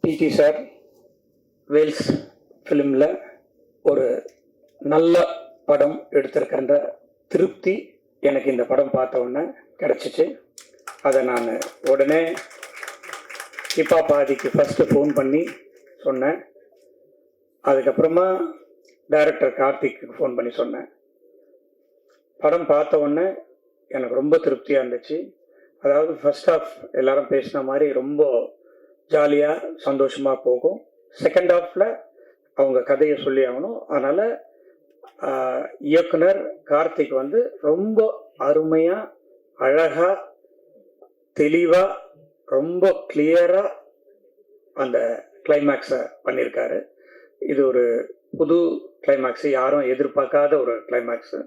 பிடி sir Wales ஃபிலிமில் ஒரு நல்ல படம் எடுத்திருக்கின்ற திருப்தி எனக்கு இந்த படம் பார்த்த உடனே கிடச்சிச்சு. அதை நான் உடனே ஹிப்ஹாப் ஆதிக்கு ஃபஸ்ட்டு ஃபோன் பண்ணி சொன்னேன். அதுக்கப்புறமா டைரக்டர் கார்த்திக்கு ஃபோன் பண்ணி சொன்னேன். படம் பார்த்த உடனே எனக்கு ரொம்ப திருப்தியாக இருந்துச்சு. அதாவது ஃபர்ஸ்ட் ஹாஃப் எல்லாரும் பேசின மாதிரி ரொம்ப ஜாலியாக சந்தோஷமாக போகும். செகண்ட் ஹாஃபில் அவங்க கதையை சொல்லி ஆகணும். அதனால் இயக்குனர் கார்த்திக் வந்து ரொம்ப அருமையாக, அழகாக, தெளிவாக, ரொம்ப கிளியராக அந்த கிளைமேக்ஸை பண்ணியிருக்காரு. இது ஒரு புது கிளைமேக்ஸு, யாரும் எதிர்பார்க்காத ஒரு கிளைமேக்ஸு.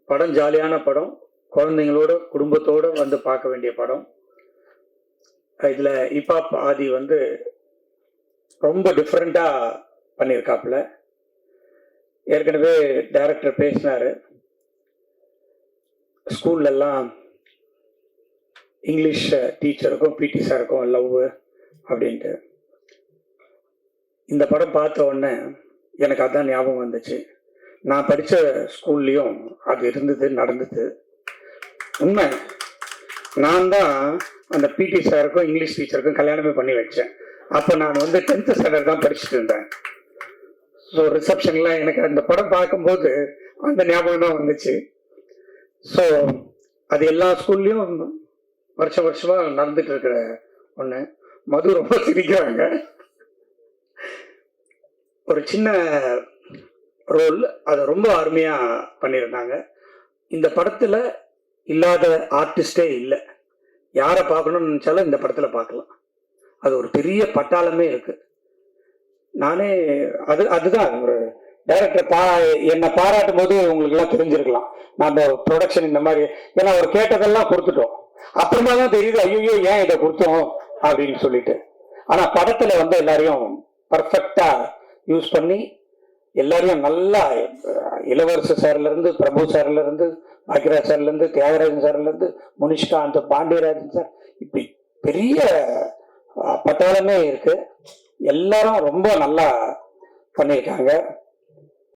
படம் ஜாலியான படம், குழந்தைங்களோட குடும்பத்தோடு வந்து பார்க்க வேண்டிய படம். இதில் ஹிப்ஹாப் ஆதி வந்து ரொம்ப டிஃப்ரெண்ட்டாக பண்ணியிருக்காப்புல. ஏற்கனவே டைரக்டர் பேசினார், ஸ்கூல்லெல்லாம் இங்கிலீஷ் டீச்சருக்கும் பிடி சாருக்கும் லவ் அப்படின்ட்டு. இந்த படம் பார்த்த உடனே எனக்கு அதான் ஞாபகம் வந்துச்சு. நான் படித்த ஸ்கூல்லையும் அது இருந்தது, நடந்தது. உண்மை, நான் தான் அந்த பிடி சாருக்கும் இங்கிலீஷ் டீச்சருக்கும் கல்யாணமே பண்ணி வச்சேன். அப்போ நான் வந்து 10th ஸ்டாண்டர்ட் தான் படிச்சுட்டு இருந்தேன். ஸோ ரிசப்ஷன்லாம் எனக்கு அந்த படம் பார்க்கும்போது அந்த ஞாபகம் தான் வந்துச்சு. ஸோ அது எல்லா ஸ்கூல்லையும் வருஷமாக நடந்துட்டு இருக்கிற ஒன்று. மது ரொம்ப சிரிக்கிறாங்க. ஒரு சின்ன ரோல், அதை ரொம்ப அருமையாக பண்ணியிருந்தாங்க. இந்த படத்தில் இல்லாத ஆர்டிஸ்டே இல்லை. யாரை பார்க்கணும்னு நினச்சாலும் இந்த படத்தில் பார்க்கலாம். அது ஒரு பெரிய பட்டாளமே இருக்குது. நானே அதுதான் ஒரு டைரக்டர் என்னை பாராட்டும் போது உங்களுக்குலாம் தெரிஞ்சிருக்கலாம். நம்ம ப்ரொடக்ஷன் இந்த மாதிரி, ஏன்னா அவர் கேட்டதெல்லாம் கொடுத்துட்டோம். அப்புறமா தான் தெரியுது, ஐயோ ஏன் இதை கொடுத்தோம் அப்படின்னு சொல்லிட்டு. ஆனால் படத்தில் வந்து எல்லாரையும் பர்ஃபெக்டாக யூஸ் பண்ணி எல்லாரையும் நல்லா, இளவரசு சார்லேருந்து, பிரபு சார்லேருந்து, பாக்யராஜ் சார்லேருந்து, தியாகராஜன் சார்லேருந்து, முனிஷ்காந்த், பாண்டியராஜன் சார், இப்படி பெரிய பட்டாளமே இருக்குது. எல்லாரும் ரொம்ப நல்லா பண்ணியிருக்காங்க.